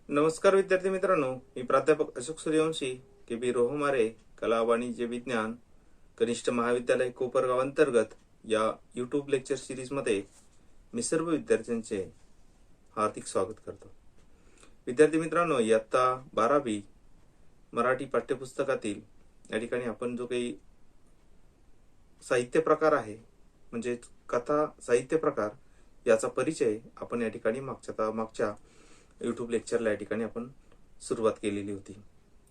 नमस्कार विद्यार्थी मित्रांनो, मी प्राध्यापक अशोक सूर्यवंशी, के.बी. रोहमारे, कला वाणिज्य विज्ञान, कनिष्ठ महाविद्यालय कोपरगाव अंतर्गत या यूट्यूब लेक्चर सिरीज मध्ये मी सर्व विद्यार्थ्यांचे हार्दिक स्वागत करतो। विद्यार्थी मित्रांनो, इयत्ता 12वी मराठी पाठ्यपुस्तकातील या ठिकाणी आपण जो काही साहित्य प्रकार आहे म्हणजे कथा साहित्य प्रकार याचा परिचय आपण या ठिकाणी मागच्या यूट्यूब लेक्चरला या ठिकाणी आपण सुरुवात केलेली होती।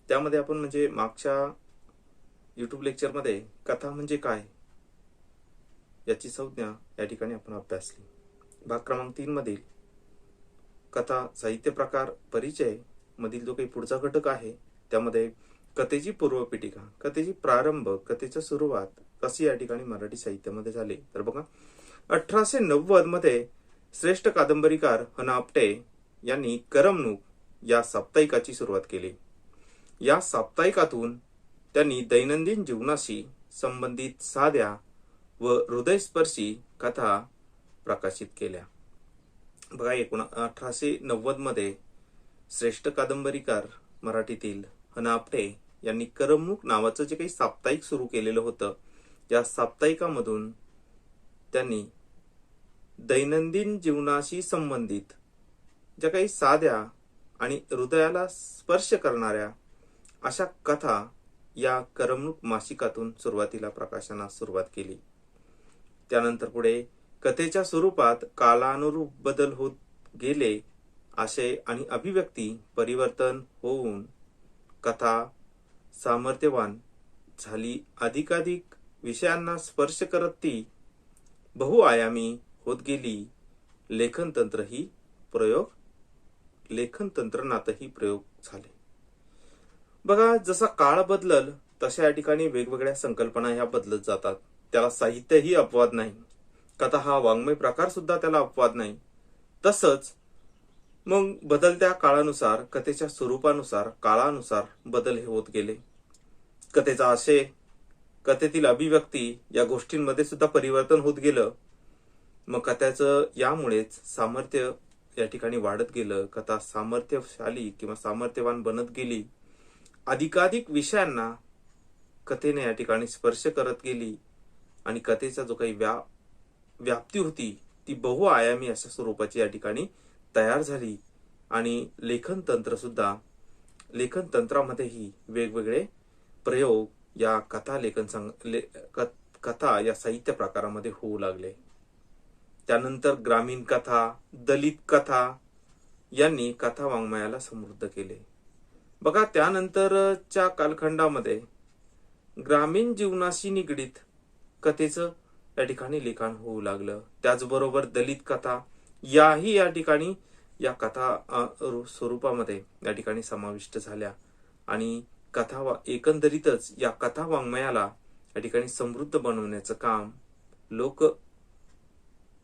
त्यामध्ये आपण म्हणजे मागच्या यूट्यूब लेक्चरमध्ये कथा म्हणजे काय याची संज्ञा या ठिकाणी आपण अभ्यासली। भाग क्रमांक 3 मधील कथा साहित्य प्रकार परिचय मधील जो काही पुढचा घटक आहे त्यामध्ये कथेची पूर्वपीठिका, कथेची प्रारंभ, कथेची सुरुवात कशी या ठिकाणी मराठी साहित्यामध्ये झाली। तर बघा, 1890 मध्ये श्रेष्ठ कादंबरीकार ह.ना. आपटे यांनी करमणूक या साप्ताहिकाची सुरुवात केली। या साप्ताहिकातून त्यांनी दैनंदिन जीवनाशी संबंधित साध्या व हृदयस्पर्शी कथा प्रकाशित केल्या। बघा, 1890 मध्ये श्रेष्ठ कादंबरीकार मराठीतील ह.ना. आपटे यांनी करमणूक नावाचं जे काही साप्ताहिक सुरू केलेलं होतं, या साप्ताहिकामधून त्यांनी दैनंदिन जीवनाशी संबंधित ज्या काही साध्या आणि हृदयाला स्पर्श करणाऱ्या अशा कथा या करमणूक मासिकातून सुरुवातीला प्रकाशनास सुरुवात केली। त्यानंतर पुढे कथेच्या स्वरूपात कालानुरूप बदल होत गेले, आशय आणि अभिव्यक्ती परिवर्तन होऊन कथा सामर्थ्यवान झाली। अधिकाधिक विषयांना स्पर्श करत ती बहुआयामी होत गेली। लेखन तंत्रज्ञानातही प्रयोग झाले। बघा, जसा काळ बदलल तशा या ठिकाणी वेगवेगळ्या संकल्पना ह्या बदलत जातात। त्याला साहित्यही अपवाद नाही, कथा हा वाङ्मय प्रकार सुद्धा त्याला अपवाद नाही। तसंच मग बदलत्या काळानुसार कथेच्या स्वरूपानुसार काळानुसार बदल हे होत गेले। कथेचा आशय, कथेतील अभिव्यक्ती या गोष्टींमध्ये सुद्धा परिवर्तन होत गेलं। मग कथेचं यामुळेच सामर्थ्य या ठिकाणी वाढत गेलं। कथा सामर्थ्यशाली किंवा सामर्थ्यवान बनत गेली। अधिकाधिक विषयांना कथेने या ठिकाणी स्पर्श करत गेली आणि कथेचा जो काही व्याप्ती होती ती बहुआयामी अशा स्वरूपाची या ठिकाणी तयार झाली। आणि लेखन तंत्रामध्येही वेगवेगळे प्रयोग या कथा या साहित्य प्रकारामध्ये होऊ लागले। त्यानंतर ग्रामीण कथा, दलित कथा यांनी कथा वाङ्मयाला समृद्ध केले। बघा, त्यानंतरच्या कालखंडामध्ये ग्रामीण जीवनाशी निगडीत कथेचं या ठिकाणी लिखाण होऊ लागलं। त्याचबरोबर दलित कथा याही या ठिकाणी या कथा स्वरूपामध्ये या ठिकाणी समाविष्ट झाल्या आणि एकंदरीतच या कथा वाङ्मयाला या ठिकाणी समृद्ध बनवण्याचं काम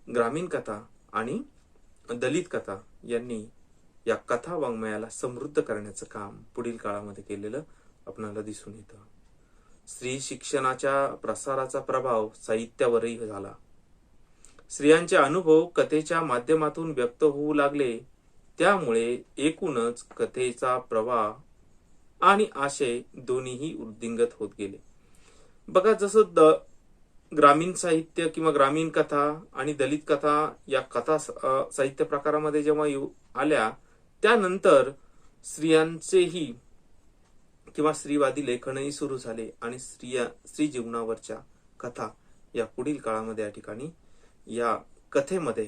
ग्रामीण कथा आणि दलित कथा यांनी या कथा वाङ्मयाला समृद्ध करण्याचं काम पुढील काळामध्ये केलेलं आपल्याला दिसून येतं। स्त्री शिक्षणाच्या प्रसाराचा प्रभाव साहित्यावरही झाला। स्त्रियांचे अनुभव कथेच्या माध्यमातून व्यक्त होऊ लागले। त्यामुळे एकूणच कथेचा प्रवाह आणि आशय दोन्हीही वृद्धिंगत होत गेले। बघा, जसं ग्रामीण साहित्य किंवा ग्रामीण कथा आणि दलित कथा या कथा साहित्य प्रकारामध्ये जेव्हा आल्या, त्यानंतर स्त्रियांचेही किंवा स्त्रीवादी लेखनही सुरू झाले आणि स्त्री जीवनावरच्या कथा या पुढील काळामध्ये या ठिकाणी या कथेमध्ये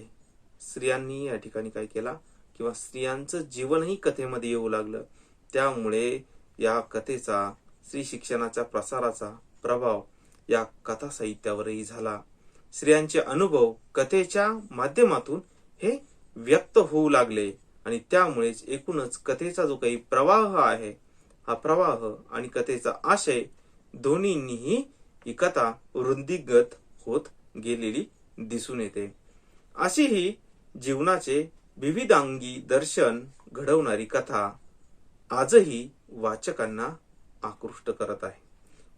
स्त्रियांनी या ठिकाणी काय केला किंवा स्त्रियांचं जीवनही कथेमध्ये येऊ लागलं। त्यामुळे या कथेचा स्त्री शिक्षणाच्या प्रसाराचा प्रभाव या कथा साहित्यावरही झाला। स्त्रियांचे अनुभव कथेच्या माध्यमातून हे व्यक्त होऊ लागले आणि त्यामुळेच एकूणच कथेचा जो काही प्रवाह आहे, हा प्रवाह आणि कथेचा आशय दोन्हींनीही ही कथा वृद्धिंगत होत गेलेली दिसून येते। अशी ही जीवनाचे विविधांगी दर्शन घडवणारी कथा आजही वाचकांना आकृष्ट करत आहे।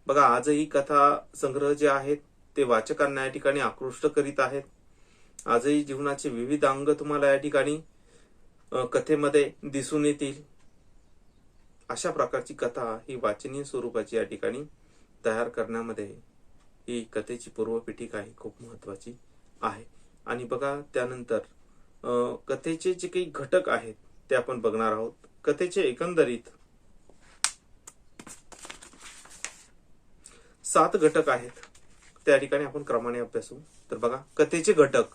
बघा, आजही कथा संग्रह जे आहेत ते वाचकांना या ठिकाणी आकृष्ट करीत आहेत। आजही जीवनाचे विविध अंग तुम्हाला या ठिकाणी कथेमध्ये दिसून येतील अशा प्रकारची कथा ही वाचनीय स्वरूपाची या ठिकाणी तयार करण्यामध्ये ही कथेची पूर्वपीठिका ही खूप महत्वाची आहे. आणि बघा त्यानंतर कथेचे जे काही घटक आहेत ते आपण बघणार आहोत. कथेचे एकंदरीत 7 घटक आहेत, त्या ठिकाणी आपण क्रमाने अभ्यासू. तर बघा कथेचे घटक.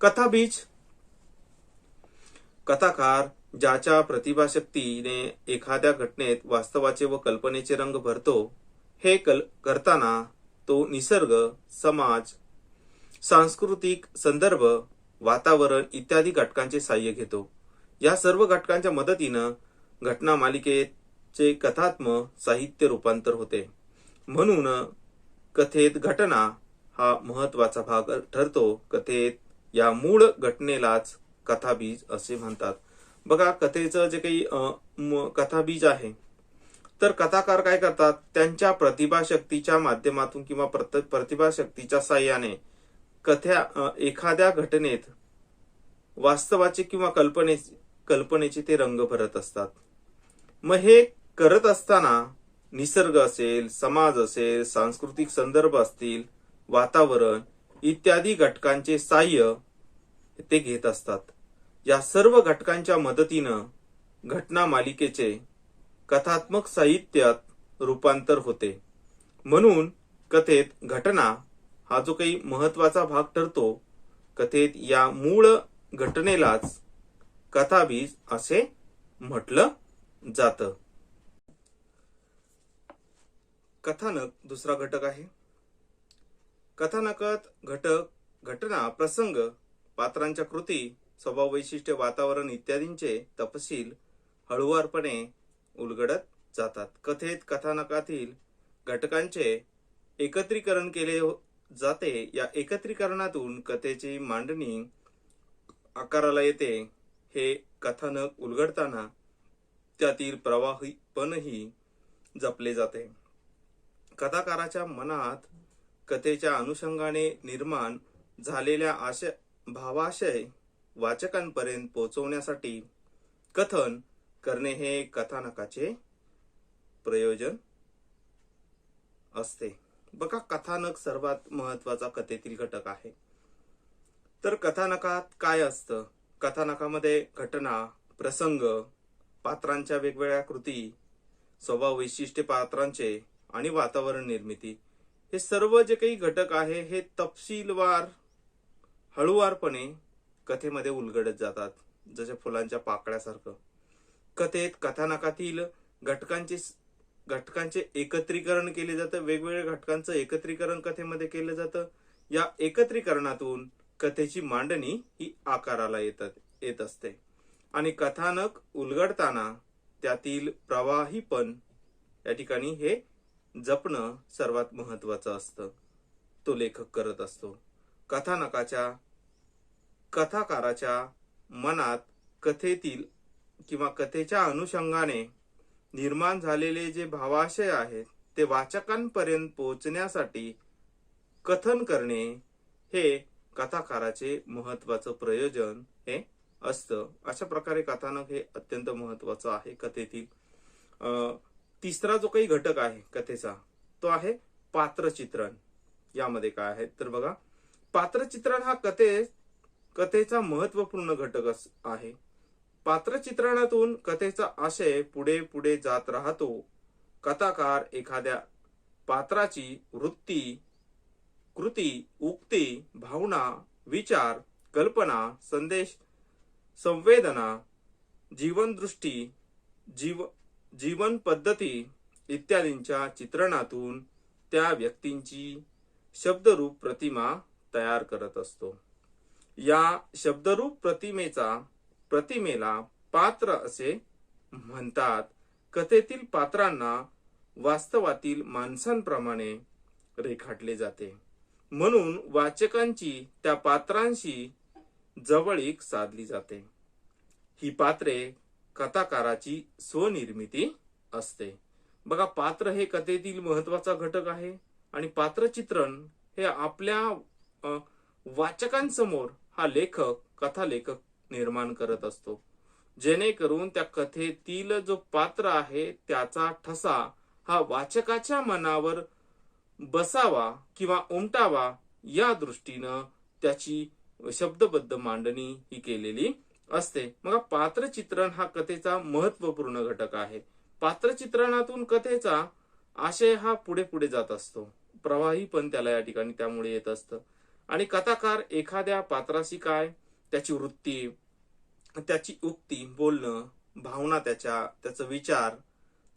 कथाबीज. कथाकार ज्याच्या प्रतिभाशक्तीने एखाद्या घटनेत वास्तवाचे व कल्पनेचे रंग भरतो, हे करताना तो निसर्ग, समाज, सांस्कृतिक संदर्भ, वातावरण इत्यादी घटकांचे साह्य घेतो. या सर्व घटकांच्या मदतीनं घटना मालिकेचे कथात्मक साहित्य रूपांतर होते. म्हणून कथेत घटना हा महत्वाचा भाग ठरतो. कथेत या मूळ घटनेलाच कथाबीज असे म्हणतात. बघा कथेचं जे काही कथाबीज आहे, तर कथाकार काय करतात, त्यांच्या प्रतिभाशक्तीच्या माध्यमातून किंवा प्रतिभाशक्तीच्या साह्याने एखाद्या घटनेत वास्तवाचे किंवा कल्पनेचे ते रंग भरत असतात. मग हे करत असताना निसर्ग असेल, समाज असेल, सांस्कृतिक संदर्भ असतील, वातावरण इत्यादी घटकांचे साह्य ते घेत असतात. या सर्व घटकांच्या मदतीनं घटना मालिकेचे कथात्मक साहित्यात रूपांतर होते. म्हणून कथेत घटना हा जो काही महत्वाचा भाग ठरतो. कथेत या मूळ घटनेलाच कथाबीज असे म्हटलं जातं. कथानक दुसरा घटक आहे. कथानकात घटक, घटना, प्रसंग, पात्रांच्या कृती, स्वभाव वैशिष्ट्य, वातावरण इत्यादींचे तपशील हळुवारपणे उलगडत जातात. कथेत कथानकातील घटकांचे एकत्रीकरण केले जाते. या एकत्रीकरणातून कथेची मांडणी आकाराला येते. हे कथानक उलगडताना त्यातील प्रवाहीपणही जपले जाते. कथाकाराच्या मनात कथेच्या अनुषंगाने निर्माण झालेल्या भावाशय वाचकांपर्यंत पोहोचवण्यासाठी कथन करणे हे कथानकाचे प्रयोजन असते. बघा कथानक सर्वात महत्वाचा कथेतील घटक आहे. तर कथानकात काय असतं? कथानकामध्ये घटना, प्रसंग, पात्रांच्या वेगवेगळ्या कृती, स्वभाव वैशिष्ट्य पात्रांचे आणि वातावरण निर्मिती, हे सर्व जे काही घटक आहे हे तपशीलवार हळुवारपणे कथेमध्ये उलगडत जातात, जसे फुलांच्या पाकळ्यासारखं. कथेत कथानकातील घटकांचे एकत्रीकरण केले जातं. वेगवेगळ्या घटकांचं एकत्रीकरण कथेमध्ये केलं जातं. या एकत्रीकरणातून कथेची मांडणी ही आकाराला येत असते. आणि कथानक उलगडताना त्यातील प्रवाहीपण या ठिकाणी हे जपणं सर्वात महत्वाचं असतं. तो लेखक करत असतो. कथाकाराच्या मनात कथेतील किंवा कथेच्या अनुषंगाने निर्माण झालेले जे भावाशय आहेत ते वाचकांपर्यंत पोहोचण्यासाठी कथन करणे हे कथाकाराचे महत्वाचं प्रयोजन हे असतं. अशा प्रकारे कथानक हे अत्यंत महत्वाचं आहे कथेतील. तिसरा जो काही घटक आहे कथेचा तो आहे पात्रचित्रण. यामध्ये काय आहे तर बघा, पात्रचित्रण हा कथेचा महत्वपूर्ण घटक आहे. पात्रचित्रणातून कथेचा आशय पुढे पुढे जात राहतो. कथाकार एखाद्या पात्राची वृत्ती, कृती, उक्ती, भावना, विचार, कल्पना, संदेश, संवेदना, जीवनदृष्टी, जीवन पद्धती इत्यादींच्या चित्रणातून त्या व्यक्तींची शब्दरूप प्रतिमा तयार करत असतो. या शब्दरूप प्रतिमेला पात्र असे म्हणतात. कथेतील पात्रांना वास्तवातील माणसांप्रमाणे रेखाटले जाते. म्हणून वाचकांची त्या पात्रांशी जवळीक साधली जाते. ही पात्रे कथाकाराची स्वनिर्मिती असते. बघा पात्र हे कथेतील महत्वाचा घटक आहे आणि पात्रचित्रण हे आपल्या वाचकांसमोर हा कथालेखक निर्माण करत असतो, जेणेकरून त्या कथेतील जो पात्र आहे त्याचा ठसा हा वाचकाच्या मनावर बसावा किंवा उमटावा या दृष्टीनं त्याची शब्दबद्ध मांडणी ही केलेली असते. मग पात्रचित्रण हा कथेचा महत्वपूर्ण घटक आहे. पात्रचित्रणातून कथेचा आशय हा पुढे पुढे जात असतो, प्रवाही पण त्याला या ठिकाणी त्यामुळे येत असतं. आणि कथाकार एखाद्या पात्राशी काय, त्याची वृत्ती, त्याची उक्ती, बोलणं, भावना, त्याचा विचार,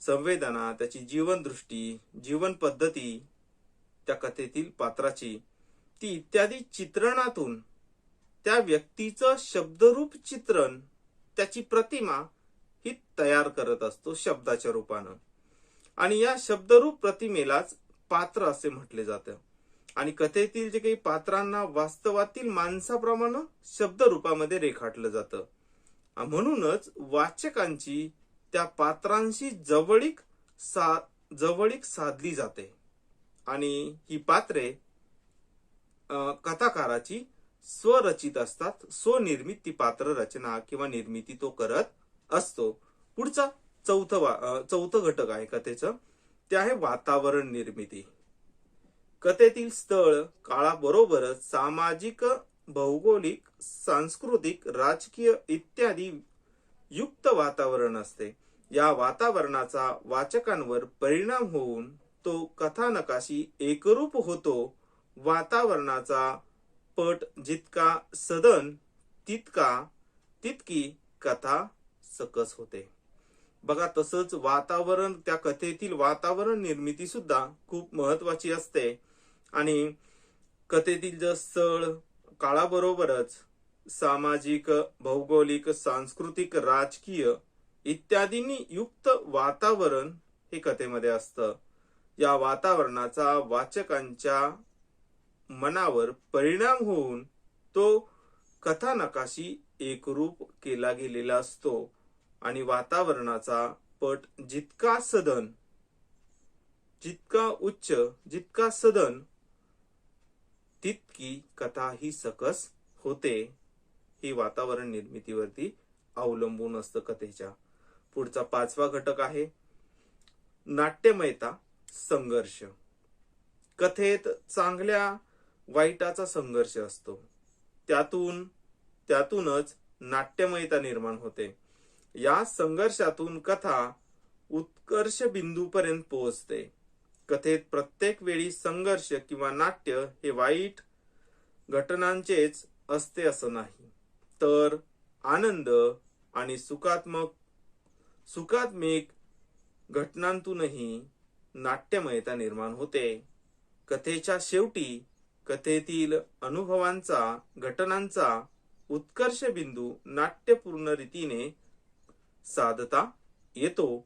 संवेदना, त्याची जीवनदृष्टी, जीवन पद्धती, त्या कथेतील पात्राची ती इत्यादी चित्रणातून त्या व्यक्तीचं शब्दरूप चित्रण, त्याची प्रतिमा ही तयार करत असतो शब्दाच्या रूपानं. आणि या शब्दरूप प्रतिमेलाच पात्र असे म्हटले जातं. आणि कथेतील जे काही पात्रांना वास्तवातील माणसाप्रमाणे शब्दरूपामध्ये रेखाटलं जातं. म्हणूनच वाचकांची त्या पात्रांशी जवळीक साधली जाते. आणि ही पात्रे कथाकाराची स्वरचित असतात. स्वनिर्मित ती पात्र रचना किंवा निर्मिती तो करत असतो. पुढचा चौथं घटक आहे कथेचं, ते आहे वातावरण निर्मिती. कथेतील स्थळ काळाबरोबरच सामाजिक, भौगोलिक, सांस्कृतिक, राजकीय इत्यादी युक्त वातावरण असते. या वातावरणाचा वाचकांवर परिणाम होऊन तो कथानकाशी एकरूप होतो. वातावरणाचा पट जितका सदन तितकी कथा सकस होते. बघा, तसंच वातावरण, त्या कथेतील वातावरण निर्मिती सुद्धा खूप महत्वाची असते. आणि कथेतील जे स्थळ काळाबरोबरच सामाजिक, भौगोलिक, सांस्कृतिक, राजकीय इत्यादींनी युक्त वातावरण हे कथेमध्ये असतं. या वातावरणाचा वाचकांच्या मनावर परिणाम होऊन तो कथानकाशी एकरूप केला गेलेला असतो. आणि वातावरणाचा पट जितका सदन, जितका उच्च, जितका सदन, तितकी कथा ही सकस होते. ही वातावरण निर्मितीवरती अवलंबून असतं कथेच्या. पुढचा 5वा घटक आहे नाट्यमयता, संघर्ष. कथेत चांगल्या वाईटाचा संघर्ष असतो. त्यातूनच नाट्यमयता निर्माण होते. या संघर्षातून कथा उत्कर्ष बिंदूपर्यंत पोहोचते. कथेत प्रत्येक वेळी संघर्ष किंवा नाट्य हे वाईट घटनांचेच असते असं नाही, तर आनंद आणि सुखात्मक घटनांतूनही नाट्यमयता निर्माण होते. कथेच्या शेवटी कथेतील अनुभवांचा, घटनांचा उत्कर्ष बिंदू नाट्यपूर्ण रीतीने साधता येतो.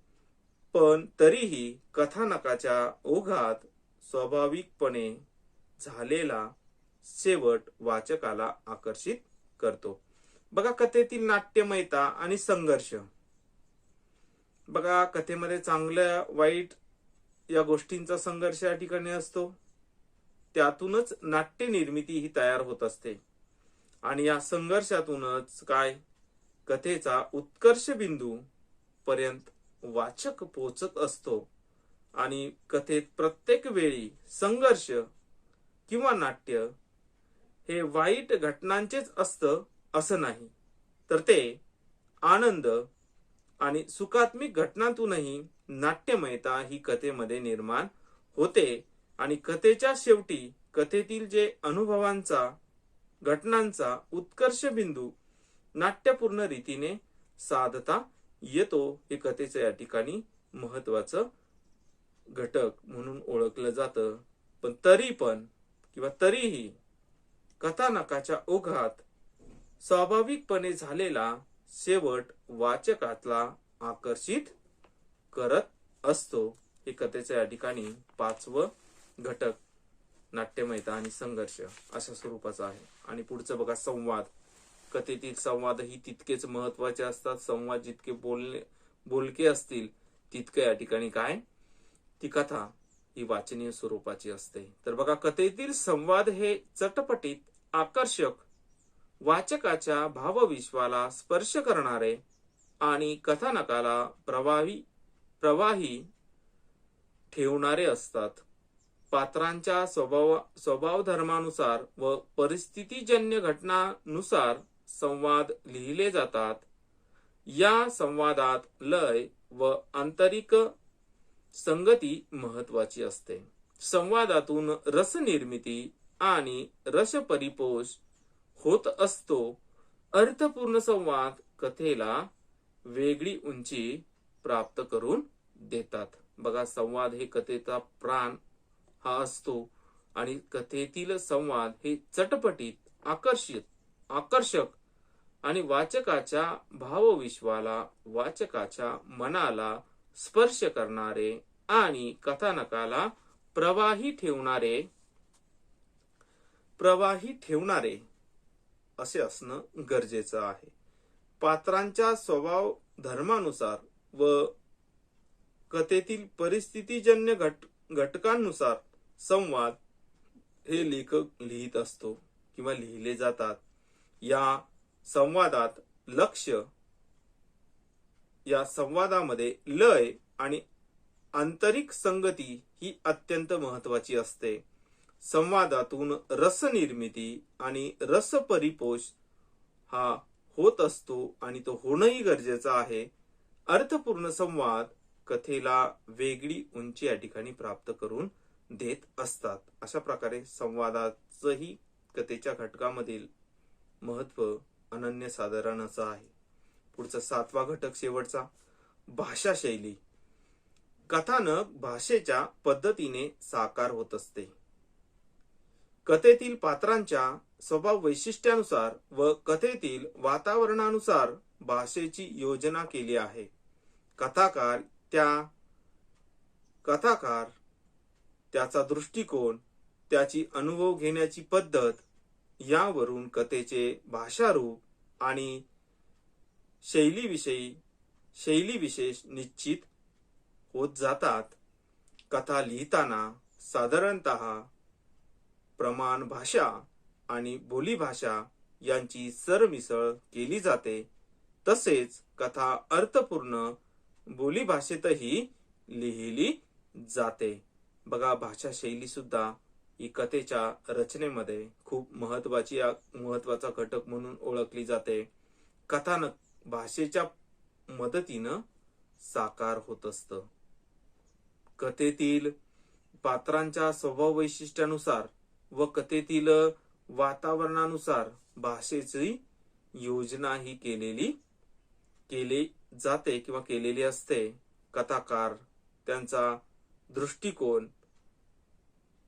पण तरीही कथानकाच्या ओघात स्वाभाविकपणे झालेला शेवट वाचकाला आकर्षित करतो. बघा, कथेतील नाट्यमयता आणि संघर्ष. बघा, कथेमध्ये चांगल्या वाईट या गोष्टींचा संघर्ष या ठिकाणी असतो. त्यातूनच नाट्य निर्मिती ही तयार होत असते. आणि या संघर्षातूनच काय, कथेचा उत्कर्ष बिंदू पर्यंत वाचक पोहोचत असतो. आणि कथेत प्रत्येक वेळी संघर्ष किंवा नाट्य हे वाईट घटनांचेच असतं असं नाही, तर ते आनंद आणि सुखात्मक घटनांतूनही नाट्यमयता ही कथेमध्ये निर्माण होते. आणि कथेच्या शेवटी कथेतील जे अनुभवांचा, घटनांचा उत्कर्ष बिंदू नाट्यपूर्ण रीतीने साधता येतो. हे कथेचं या ठिकाणी महत्वाचं घटक म्हणून ओळखलं जातं. पण तरीही कथानकाच्या ओघात स्वाभाविकपणे झालेला शेवट वाचकाला आकर्षित करत असतो. हे कथेचं या ठिकाणी 5वं घटक नाट्यमयता आणि संघर्ष अशा स्वरूपाचा आहे. आणि पुढचं बघा, संवाद. कथेतील संवाद ही तितकेच महत्वाचे असतात. संवाद जितके बोलके असतील तितके या ठिकाणी काय, ती कथा ही वाचनीय स्वरूपाची असते. तर बघा, कथेतील संवाद हे चटपटीत, आकर्षक वाचकाच्या भावविश्वाला स्पर्श करणारे आणि कथानकाला प्रवाही ठेवणारे असतात. पात्रांच्या स्वभाव धर्मानुसार व परिस्थितीजन्य घटनानुसार संवाद लिहिले जातात. या संवादात लय व आंतरिक संगती महत्वाची असते. संवादातून रसनिर्मिती आणि रसपरिपोष होत असतो. अर्थपूर्ण संवाद कथेला वेगळी उंची प्राप्त करून देतात. बघा, संवाद हे कथेचा प्राण हा असतो आणि कथेतील संवाद हे चटपटीत, आकर्षक आणि वाचकाच्या भावविश्वाला, वाचकाच्या मनाला स्पर्श करणारे आणि कथानकाला प्रवाही ठेवणारे असे असणं गरजेचं आहे. पात्रांच्या स्वभाव धर्मानुसार व कथेतील परिस्थितीजन्य घटकांनुसार संवाद हे लेखक लिहित असतो किंवा लिहिले जातात. या संवादामध्ये लय आणि आंतरिक संगती ही अत्यंत महत्वाची असते. संवादातून रसनिर्मिती आणि रसपरिपोष हा होत असतो आणि तो होणंही गरजेचं आहे. अर्थपूर्ण संवाद कथेला वेगळी उंची या ठिकाणी प्राप्त करून देत असतात. अशा प्रकारे संवादाचंही कथेच्या घटकामधील महत्व अनन्यसाधारण असं आहे. पुढचा 7वा घटक, शेवटचा, भाषा शैली. कथानक भाषेच्या पद्धतीने साकार होत असते. कथेतील पात्रांच्या स्वभाव वैशिष्ट्यानुसार व कथेतील वातावरणानुसार भाषेची योजना केली आहे. कथाकार त्याचा दृष्टिकोन, त्याची अनुभव घेण्याची पद्धत यावरून कथेचे भाषारूप आणि शैलीविशेष निश्चित होत जातात. कथा लिहिताना साधारणतः प्रमाण भाषा आणि बोलीभाषा यांची सरमिसळ केली जाते. तसेच कथा अर्थपूर्ण बोलीभाषेतही लिहिली जाते. बघा, भाषा शैली सुद्धा ही कथेच्या रचनेमध्ये खूप महत्वाचा घटक म्हणून ओळखली जाते. कथानक भाषेच्या मदतीनं साकार होत असतं. कथेतील पात्रांच्या स्वभाव वैशिष्ट्यानुसार व कथेतील वातावरणानुसार भाषेची योजना ही केली जाते किंवा केलेली असते. कथाकार त्यांचा दृष्टिकोन,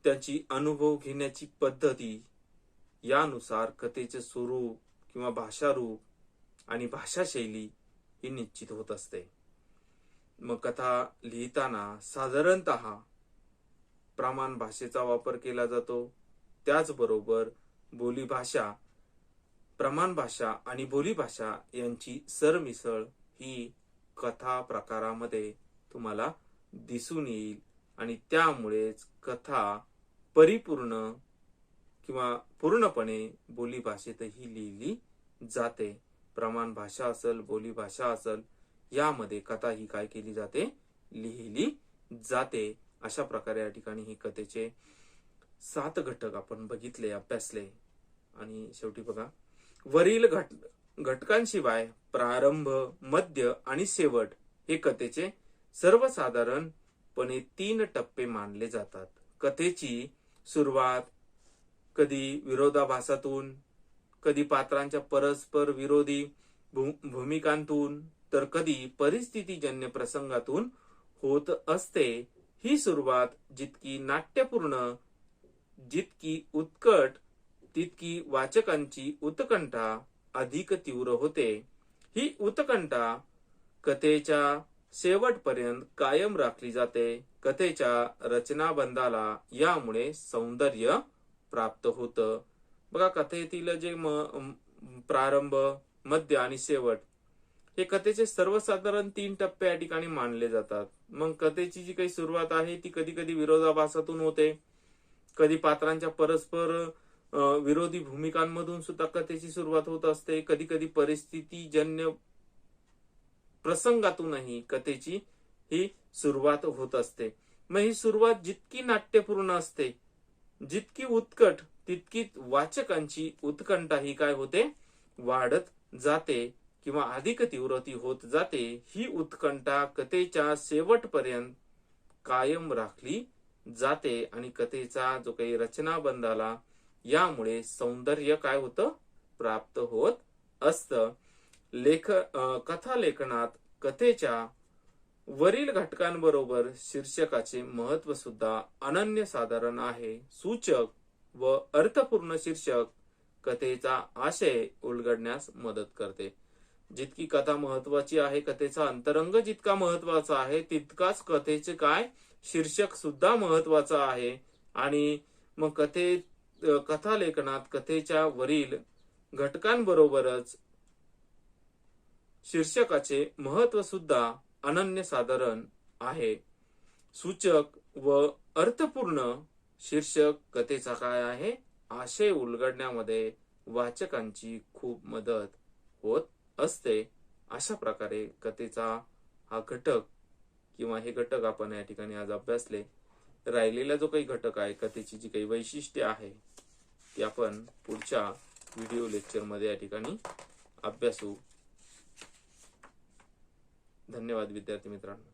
त्यांची अनुभव घेण्याची पद्धती यानुसार कथेचे स्वरूप किंवा भाषारूप आणि भाषा शैली ही निश्चित होत असते. मग कथा लिहिताना साधारणतः प्रमाण भाषेचा वापर केला जातो. त्याचबरोबर बोलीभाषा, प्रमाण भाषा आणि बोलीभाषा यांची सरमिसळ ही कथा प्रकारामध्ये तुम्हाला दिसून येईल आणि त्यामुळेच कथा परिपूर्ण किंवा पूर्णपणे बोलीभाषेतही लिहिली जाते. प्रमाण भाषा असेल, बोलीभाषा असेल, यामध्ये कथा ही काय केली जाते, लिहिली जाते. अशा प्रकारे या ठिकाणी ही कथेचे 7 घटक आपण बघितले, अभ्यासले. आणि शेवटी बघा, वरील घटकांशिवाय प्रारंभ, मध्य आणि शेवट हे कथेचे सर्वसाधारणपणे 3 टप्पे मानले जातात. कथेची सुरुवात कधी विरोधाभासातून, कधी पात्रांच्या परस्पर विरोधी भूमिकांतून, तर कधी परिस्थितीजन्य प्रसंगातून होत असते. ही सुरुवात जितकी नाट्यपूर्ण, जितकी उत्कट, तितकी वाचकांची उत्कंठा अधिक तीव्र होते. ही उत्कंठा कथेच्या शेवटपर्यंत कायम राखली जाते. कथेच्या रचनाबंधाला यामुळे सौंदर्य प्राप्त होतं. बघा, कथेतील जे प्रारंभ, मध्य आणि शेवट हे कथेचे सर्वसाधारण 3 टप्पे या ठिकाणी मानले जातात. मग कथेची जी काही सुरुवात आहे ती कधी कधी विरोधाभासातून होते, कधी पात्रांच्या परस्पर विरोधी भूमिकांमधून सुद्धा कथेची सुरुवात होत असते. कधी कधी परिस्थितीजन्य प्रसंगातूनही कथेची ही सुरुवात होत असते. मग ही सुरुवात जितकी नाट्यपूर्ण असते, जितकी उत्कट, तितकीच वाचकांची उत्कंठा ही काय होते, वाढत जाते किंवा अधिक तीव्रती होत जाते. ही उत्कंठा कथेच्या शेवटपर्यंत कायम राखली जाते आणि कथेचा जो काही रचनाबंध आला यामुळे सौंदर्य काय होतं, प्राप्त होत असतं. कथा लेखनात कथेच्या वरील घटकांबरोबर शीर्षकाचे महत्व सुद्धा अनन्यसाधारण आहे. सूचक व अर्थपूर्ण शीर्षक कथेचा आशय उलगडण्यास मदत करते. जितकी कथा महत्वाची आहे, कथेचा अंतरंग जितका महत्वाचा आहे, तितकाच कथेचे काय शीर्षक सुद्धा महत्वाचा आहे. आणि मग कथा लेखनात कथेच्या वरील घटकांबरोबरच शीर्षकाचे महत्व सुद्धा अनन्यसाधारण आहे. सूचक व अर्थपूर्ण शीर्षक कथेचा काय आहे, आशय उलगडण्यामध्ये वाचकांची खूप मदत होत असते. अशा प्रकारे कथेचा हा घटक किंवा हे घटक आपण या ठिकाणी आज अभ्यासले. राहिलेला जो काही घटक आहे, कथेची जी काही वैशिष्ट्ये आहे, ती आपण पुढच्या व्हिडिओ लेक्चरमध्ये या ठिकाणी अभ्यासू. धन्यवाद विद्यार्थी मित्रांनो.